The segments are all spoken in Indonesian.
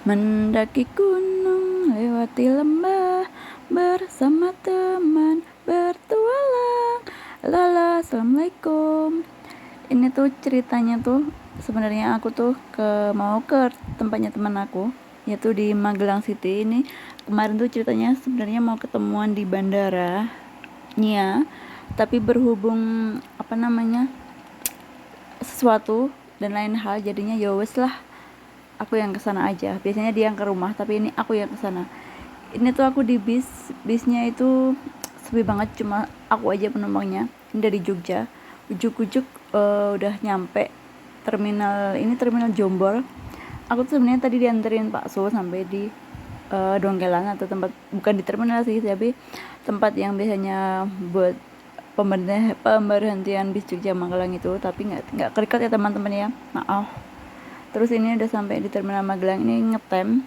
Mendaki gunung, lewati lembah, bersama teman bertualang. Lala, assalamualaikum. Ini tuh ceritanya tuh sebenarnya aku tuh mau ke tempatnya teman aku, yaitu di Magelang City. Ini kemarin tuh ceritanya sebenarnya mau ketemuan di bandara Nia, tapi berhubung sesuatu dan lain hal, jadinya ya wes lah, aku yang kesana aja. Biasanya dia yang ke rumah, tapi ini aku yang kesana. Ini tuh aku di bisnya itu sepi banget, cuma aku aja penumpangnya. Ini dari Jogja, ujuk-ujuk udah nyampe terminal Jombor. Aku tuh sebenarnya tadi dianterin Pak So sampai di Dongkelan, atau tempat, bukan di terminal sih, tapi tempat yang biasanya buat pemberhentian bis Jogja Magelang itu, tapi nggak kerikat ya teman-teman ya, maaf. Terus ini udah sampai di terminal Magelang, ini ngetem.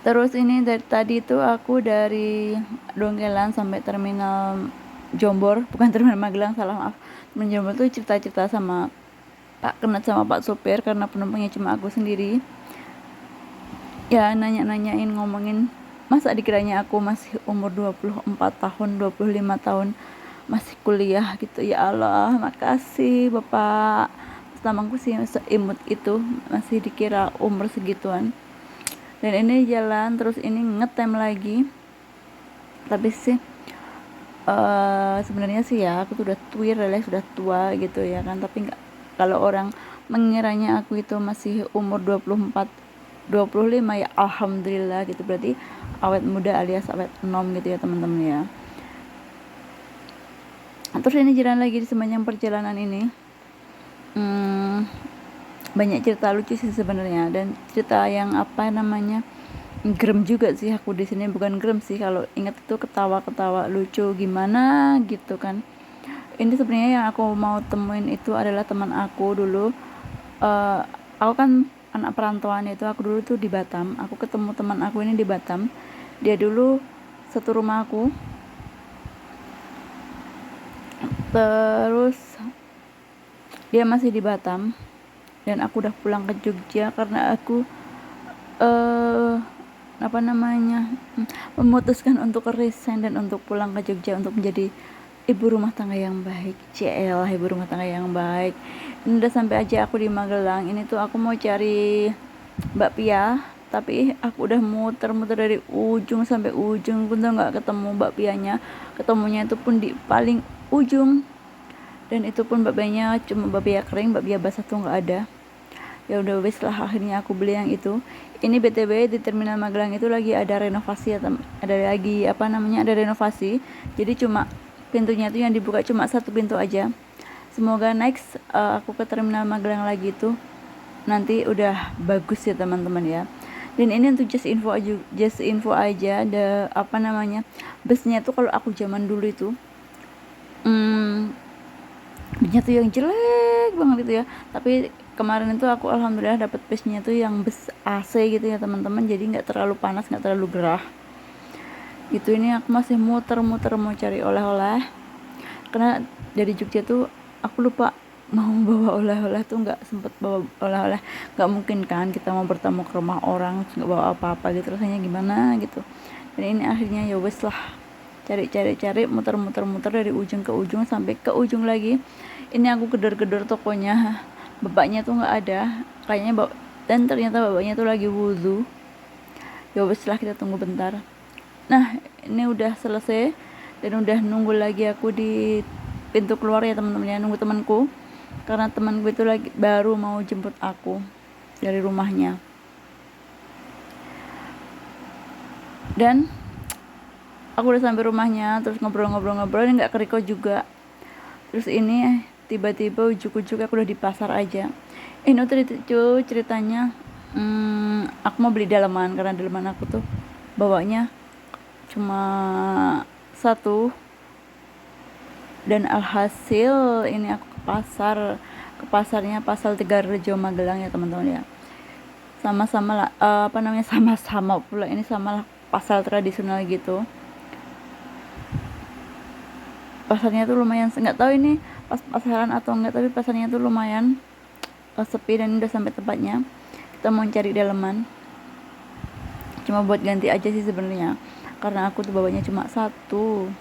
Terus ini dari tadi itu aku dari Dongkelan sampai terminal Jombor, bukan terminal Magelang, salah, maaf. Terminal Jombor tuh cerita-cerita sama Pak Kenat sama Pak sopir, karena penumpangnya cuma aku sendiri. Ya nanya-nanyain, ngomongin masa dikiranya aku masih umur 24 tahun, 25 tahun masih kuliah gitu. Ya Allah, makasih Bapak. Pertamaku sih seimut itu, masih dikira umur segituan. Dan ini jalan terus, ini ngetem lagi. Tapi sih sebenarnya sih ya, aku tuh udah sudah tua gitu ya kan. Tapi nggak, kalau orang mengiranya aku itu masih umur 24 25, ya alhamdulillah gitu, berarti awet muda alias awet enom gitu ya teman-teman ya. Terus ini jalan lagi, di sepanjang perjalanan ini banyak cerita lucu sih sebenarnya, dan cerita yang gerem juga sih. Aku di sini bukan gerem sih, kalau ingat itu ketawa-ketawa lucu gimana gitu kan. Ini sebenarnya yang aku mau temuin itu adalah teman aku dulu. Aku kan anak perantauan, itu aku dulu tuh di Batam. Aku ketemu teman aku ini di Batam. Dia dulu satu rumah aku. Terus dia masih di Batam dan aku udah pulang ke Jogja karena aku memutuskan untuk resign dan untuk pulang ke Jogja untuk menjadi ibu rumah tangga yang baik. CL, ibu rumah tangga yang baik. Ini udah sampai aja aku di Magelang. Ini tuh aku mau cari bakpia, tapi aku udah muter-muter dari ujung sampai ujung pun tuh nggak ketemu bakpianya. Ketemunya itu pun di paling ujung, dan itu pun bakpianya cuma bakpia kering, bakpia basah tuh nggak ada. Ya udah wes lah, akhirnya aku beli yang itu. Ini BTW di terminal Magelang itu lagi ada renovasi ya, ada renovasi. Jadi cuma pintunya itu yang dibuka cuma satu pintu aja. Semoga next aku ke terminal Magelang lagi itu nanti udah bagus ya teman-teman ya. Dan ini untuk just info aja, busnya tuh kalau aku zaman dulu itu busnya tuh yang jelek banget gitu ya. Tapi kemarin itu aku alhamdulillah dapet busnya tuh yang bus AC gitu ya teman-teman, jadi nggak terlalu panas, nggak terlalu gerah gitu. Ini aku masih muter-muter mau cari oleh-oleh, karena dari Jogja tuh aku lupa mau bawa oleh-oleh, tuh nggak sempet bawa oleh-oleh. Nggak mungkin kan kita mau bertamu ke rumah orang terus nggak bawa apa-apa gitu, rasanya gimana gitu. Dan ini akhirnya ya wes lah, cari muter-muter dari ujung ke ujung sampai ke ujung lagi. Ini aku gedor-gedor tokonya, bapaknya tuh nggak ada kayaknya, dan ternyata bapaknya tuh lagi wudhu. Ya wes lah, kita tunggu bentar. Nah ini udah selesai dan udah nunggu lagi aku di pintu keluar ya teman-teman ya, nunggu temanku, karena temanku itu lagi baru mau jemput aku dari rumahnya. Dan aku udah sampai rumahnya, terus ngobrol-ngobrol ini nggak keriko juga. Terus ini tiba-tiba ujuk-ujuk aku udah di pasar aja. Ini tuh ceritanya, aku mau beli daleman, karena daleman aku tuh bawanya cuma satu. Dan alhasil ini aku ke pasarnya Pasar Tegarrejo Magelang ya teman-teman ya. Sama-sama lah, sama-sama pula, ini sama lah, pasar tradisional gitu. Pasarnya tuh lumayan, nggak tahu ini pas pasaran atau enggak, tapi pasarnya tuh lumayan sepi, dan udah sampai tempatnya. kita mau cari daleman, cuma buat ganti aja sih sebenarnya, karena aku tuh bawanya cuma satu.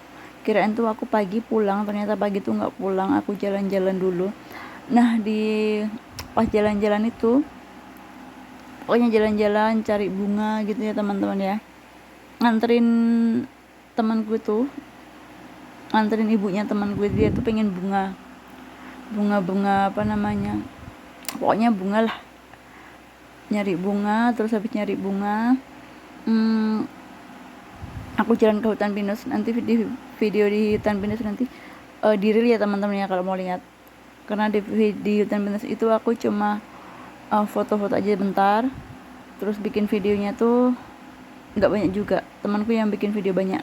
Kirain tuh aku pagi pulang, ternyata pagi tuh nggak pulang, aku jalan-jalan dulu. Nah di pas jalan-jalan itu, pokoknya jalan-jalan cari bunga gitu ya teman-teman ya, nganterin temanku itu, nganterin ibunya temanku, dia tuh pengen bunga apa namanya, pokoknya bunga lah, nyari bunga. Terus habis nyari bunga, aku jalan ke hutan pinus. Nanti video di hutan pinus nanti di reel ya teman-teman ya kalau mau lihat, karena di hutan pinus itu aku cuma foto-foto aja bentar, terus bikin videonya tuh nggak banyak juga, temanku yang bikin video banyak.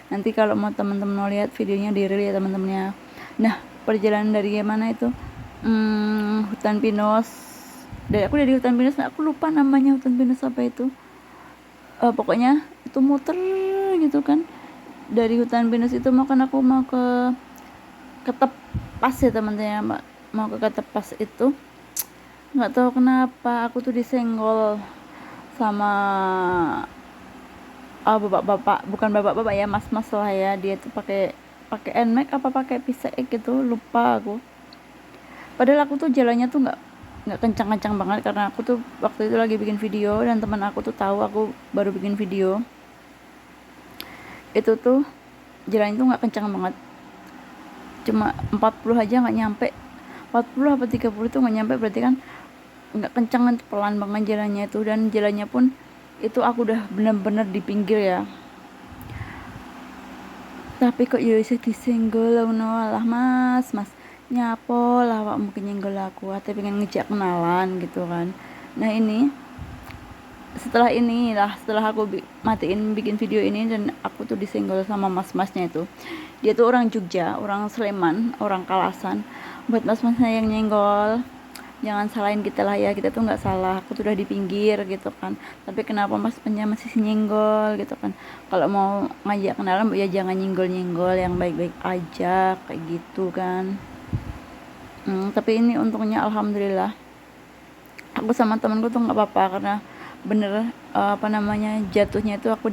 Nanti kalau mau teman-teman mau lihat videonya di reel ya teman-temannya. Nah perjalanan dari mana itu, hutan pinus, dari hutan pinus, aku lupa namanya hutan pinus apa itu. Pokoknya itu muter gitu kan, dari hutan pinus itu mau ke Ketepas ya teman-teman, mau ke Ketepas itu nggak tahu kenapa aku tuh disenggol sama bapak-bapak, bukan bapak-bapak ya, mas-mas lah ya. Dia tuh pakai nmax apa pakai pisek gitu, lupa aku. Padahal aku tuh jalannya tuh nggak kencang-kencang banget, karena aku tuh waktu itu lagi bikin video dan teman aku tuh tahu aku baru bikin video. Itu tuh jalan itu nggak kencang banget, cuma 40 aja nggak nyampe, 40 apa 30 itu nggak nyampe, berarti kan nggak kencang kan, pelan banget jalannya itu. Dan jalannya pun itu aku udah bener-bener di pinggir ya, tapi kok ya bisa disenggol lah. Mas nyapo lah awak mungkin nyenggol aku, atau pengen ngejak kenalan gitu kan. Nah ini setelah aku matiin bikin video ini, dan aku tuh disenggol sama mas-masnya itu. Dia tuh orang Jogja, orang Sleman, orang Kalasan. Buat mas-masnya yang nyenggol, jangan salahin kita lah ya, kita tuh nggak salah, aku tuh udah di pinggir gitu kan, tapi kenapa mas-masnya masih nyenggol gitu kan. Kalau mau ngajak kenalan ya jangan nyenggol-nyenggol, yang baik-baik aja kayak gitu kan. Tapi ini untungnya alhamdulillah aku sama temanku tuh nggak apa-apa, karena bener apa namanya, jatuhnya itu aku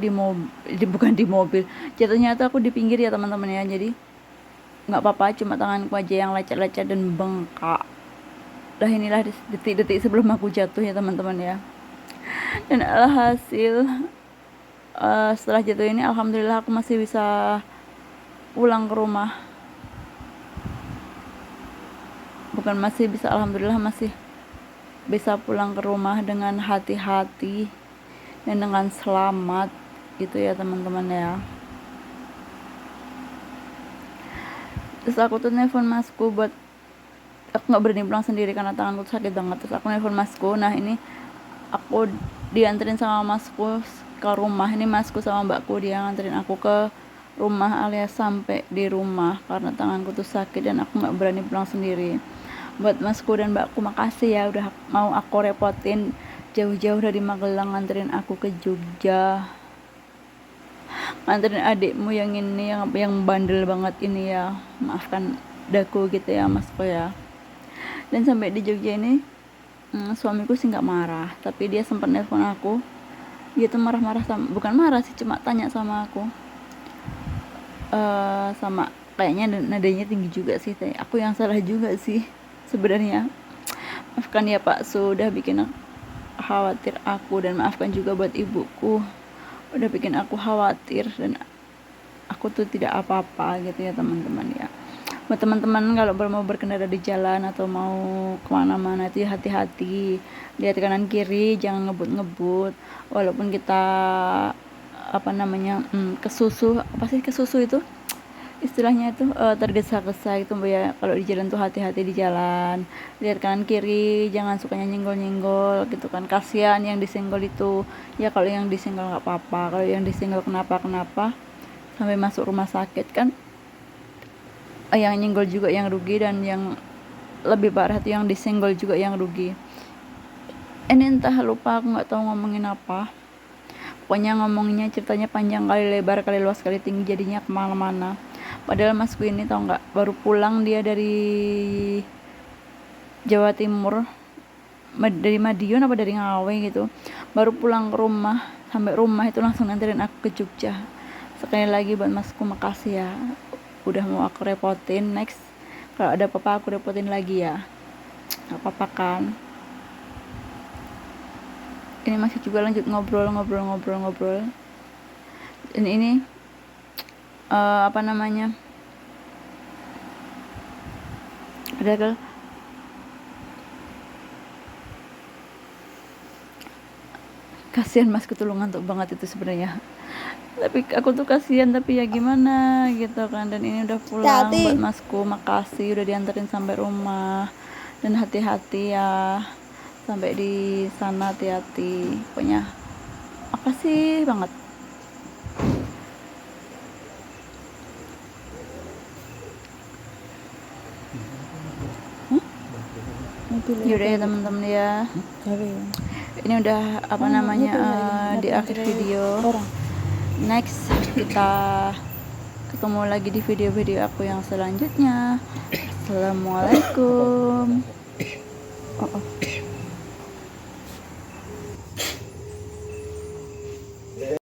bukan di mobil, jatuhnya itu aku di pinggir ya teman-teman ya. Jadi nggak apa-apa, cuma tanganku aja yang lecet-lecet dan bengkak. Lah inilah detik-detik sebelum aku jatuh ya teman-teman ya. Dan alhasil setelah jatuh ini alhamdulillah aku masih bisa pulang ke rumah. Bukan masih bisa, alhamdulillah masih bisa pulang ke rumah dengan hati-hati dan dengan selamat gitu ya teman-teman ya. Terus aku tuh nelfon masku, buat aku nggak berani pulang sendiri karena tanganku sakit banget. Terus aku nelfon masku. Nah ini aku dianterin sama masku ke rumah. Ini masku sama mbakku, dia nganterin aku ke rumah alias sampai di rumah karena tanganku tuh sakit dan aku nggak berani pulang sendiri. Buat masku dan mbakku makasih ya udah mau aku repotin jauh-jauh dari Magelang nganterin aku ke Jogja, nganterin adikmu yang ini yang bandel banget ini ya, maafkan daku gitu ya masku ya. Dan sampai di Jogja ini suamiku sih nggak marah, tapi dia sempat nelpon aku. Dia tuh marah-marah, bukan marah sih, cuma tanya sama aku, sama kayaknya nadanya tinggi juga sih. Aku yang salah juga sih sebenarnya. Maafkan ya Pak, sudah bikin khawatir aku, dan maafkan juga buat ibuku udah bikin aku khawatir, dan aku tuh tidak apa-apa gitu ya teman-teman ya. Buat teman-teman kalau mau berkendara di jalan atau mau kemana-mana itu ya hati-hati, lihat kanan kiri, jangan ngebut-ngebut. Walaupun kita apa namanya kesusu, apa sih kesusu itu istilahnya itu, tergesa-gesa itu ya. Kalau di jalan tuh hati-hati di jalan, lihat kanan kiri, jangan sukanya nyenggol-nyenggol gitu kan, kasihan yang disenggol itu ya. Kalau yang disenggol nggak apa-apa, kalau yang disenggol kenapa sampai masuk rumah sakit kan, yang nyenggol juga yang rugi, dan yang lebih parah itu yang disenggol juga yang rugi. Ini entah lupa, aku nggak tahu ngomongin apa. Pokoknya ngomongnya ceritanya panjang kali lebar kali luas kali tinggi, jadinya kemana-mana. Padahal masku ini tau nggak, baru pulang dia dari Jawa Timur, dari Madiun apa dari Ngawi gitu, baru pulang ke rumah, sampai rumah itu langsung nganterin aku ke Jogja. Sekali lagi buat masku makasih ya, udah mau aku repotin. Next kalau ada apa-apa aku repotin lagi ya, nggak apa-apa kan. Ini masih juga lanjut ngobrol. Dan ini apa namanya, ada kasihan Mas Ketulung, ngantuk banget itu sebenarnya. Tapi aku tuh kasihan, tapi ya gimana gitu kan. Dan ini udah pulang Hati-hati. buat Masku, makasih udah dianterin sampai rumah. Dan hati-hati ya sampai di sana, hati-hati pokoknya, makasih banget. Yaudah ya teman-teman ya, ini udah apa namanya di akhir video. Next kita ketemu lagi di video-video aku yang selanjutnya. Assalamualaikum.